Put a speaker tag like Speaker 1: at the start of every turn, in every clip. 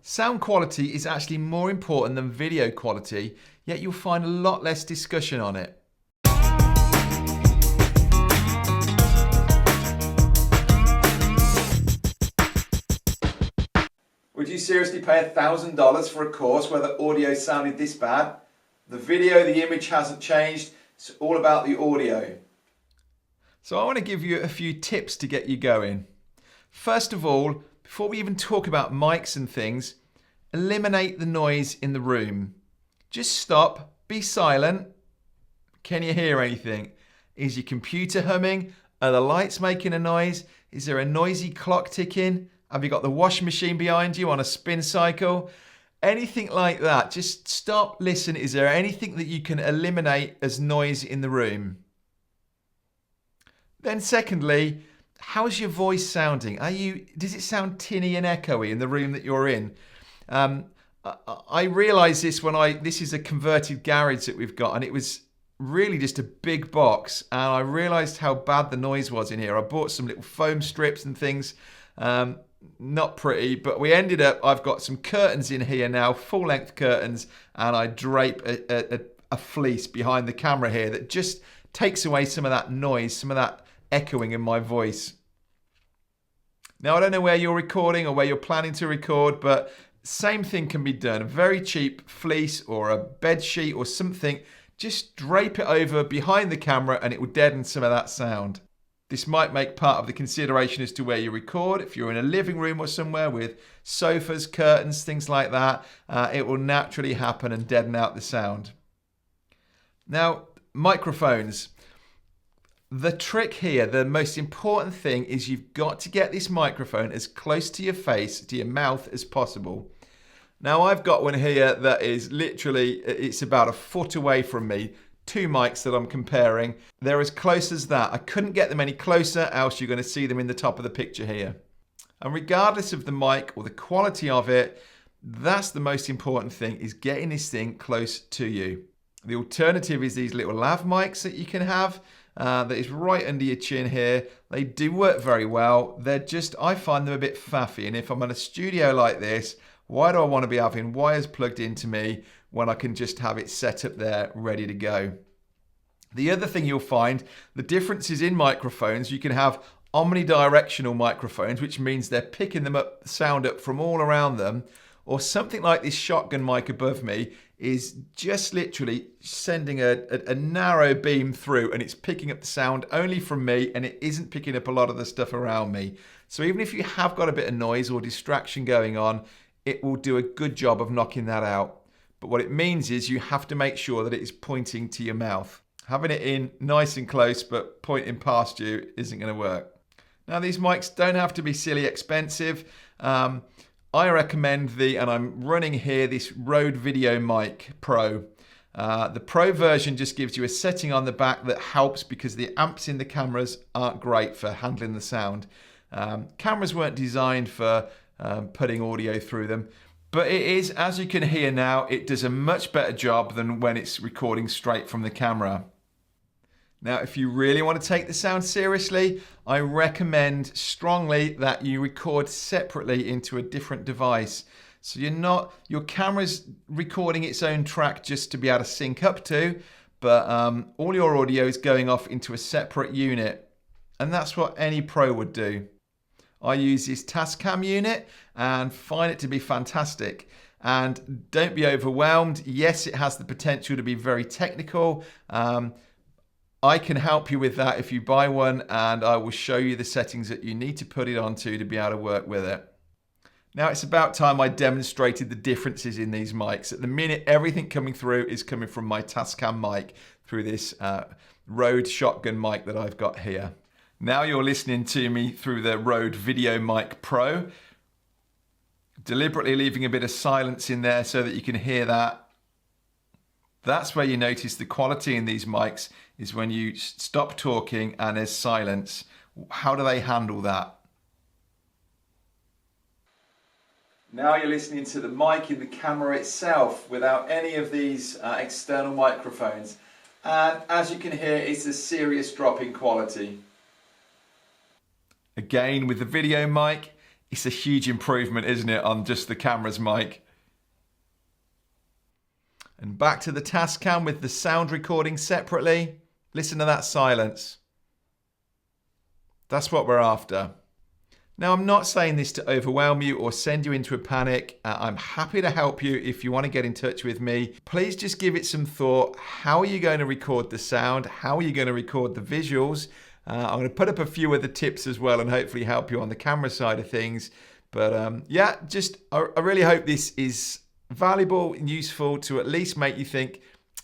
Speaker 1: Sound quality is actually more important than video quality, yet you'll find a lot less discussion on it. Would you seriously pay $1,000 for a course where the audio sounded this bad? The video, the image hasn't changed. It's all about the audio. So I want to give you a few tips to get you going. First of all, before we even talk about mics and things, eliminate the noise in the room. Just stop, be silent. Can you hear anything? Is your computer humming? Are the lights making a noise? Is there a noisy clock ticking? Have you got the washing machine behind you on a spin cycle? Anything like that. Just stop, listen. Is there anything that you can eliminate as noise in the room? Then secondly, how's your voice sounding? Does it sound tinny and echoey in the room that you're in? I realised this this is a converted garage that we've got, and it was really just a big box, and I realised how bad the noise was in here. I bought some little foam strips and things. Not pretty, but we ended up, I've got some curtains in here now, full length curtains, and I drape a fleece behind the camera here that just takes away some of that noise, some of that echoing in my voice. Now, I don't know where you're recording or where you're planning to record, but same thing can be done. A very cheap fleece or a bed sheet or something, just drape it over behind the camera and it will deaden some of that sound. This might make part of the consideration as to where you record. If you're in a living room or somewhere with sofas, curtains, things like that, it will naturally happen and deaden out the sound. Now, microphones. The trick here, the most important thing is you've got to get this microphone as close to your face, to your mouth as possible. Now, I've got one here that is literally, it's about a foot away from me. Two mics that I'm comparing. They're as close as that. I couldn't get them any closer, else you're going to see them in the top of the picture here. And regardless of the mic or the quality of it, that's the most important thing, is getting this thing close to you. The alternative is these little lav mics that you can have. That is right under your chin here. They do work very well. They're just, I find them a bit faffy. And if I'm in a studio like this, why do I want to be having wires plugged into me when I can just have it set up there ready to go? The other thing you'll find, the differences in microphones, you can have omnidirectional microphones, which means they're picking them up, sound up from all around them, or something like this shotgun mic above me is just literally sending a narrow beam through, and it's picking up the sound only from me, and it isn't picking up a lot of the stuff around me. So even if you have got a bit of noise or distraction going on, it will do a good job of knocking that out. But what it means is you have to make sure that it is pointing to your mouth. Having it in nice and close but pointing past you isn't going to work. Now, these mics don't have to be silly expensive. I recommend and I'm running here, this Rode Video Mic Pro. The Pro version just gives you a setting on the back that helps because the amps in the cameras aren't great for handling the sound. Cameras weren't designed for putting audio through them. But it is, as you can hear now, it does a much better job than when it's recording straight from the camera. Now, if you really want to take the sound seriously, I recommend strongly that you record separately into a different device. So your camera's recording its own track just to be able to sync up to, but all your audio is going off into a separate unit. And that's what any pro would do. I use this Tascam unit and find it to be fantastic. And don't be overwhelmed. Yes, it has the potential to be very technical. I can help you with that if you buy one, and I will show you the settings that you need to put it onto to be able to work with it. Now, it's about time I demonstrated the differences in these mics. At the minute, everything coming through is coming from my Tascam mic through this Rode shotgun mic that I've got here. Now you're listening to me through the Rode Video Mic Pro. Deliberately leaving a bit of silence in there so that you can hear that. That's where you notice the quality in these mics is when you stop talking and there's silence. How do they handle that? Now you're listening to the mic in the camera itself without any of these external microphones. And as you can hear, it's a serious drop in quality. Again, with the video mic, It's a huge improvement, isn't it, on just the camera's mic. And back to the Tascam with the sound recording separately. Listen to that silence. That's what we're after. Now, I'm not saying this to overwhelm you or send you into a panic. I'm happy to help you if you want to get in touch with me. Please just give it some thought. How are you going to record the sound? How are you going to record the visuals? I'm going to put up a few other tips as well and hopefully help you on the camera side of things. But I really hope this is valuable and useful to at least make you think,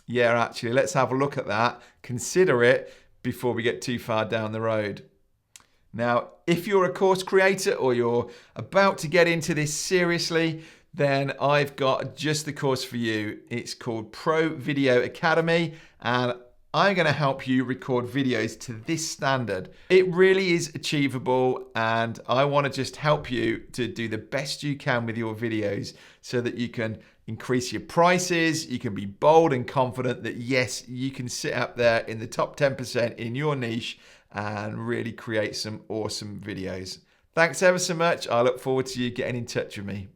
Speaker 1: yeah, actually, let's have a look at that. Consider it before we get too far down the road. Now, if you're a course creator or you're about to get into this seriously, then I've got just the course for you. It's called Pro Video Academy, and I'm going to help you record videos to this standard. It really is achievable, and I want to just help you to do the best you can with your videos so that you can increase your prices, you can be bold and confident that yes, you can sit up there in the top 10% in your niche and really create some awesome videos. Thanks ever so much. I look forward to you getting in touch with me.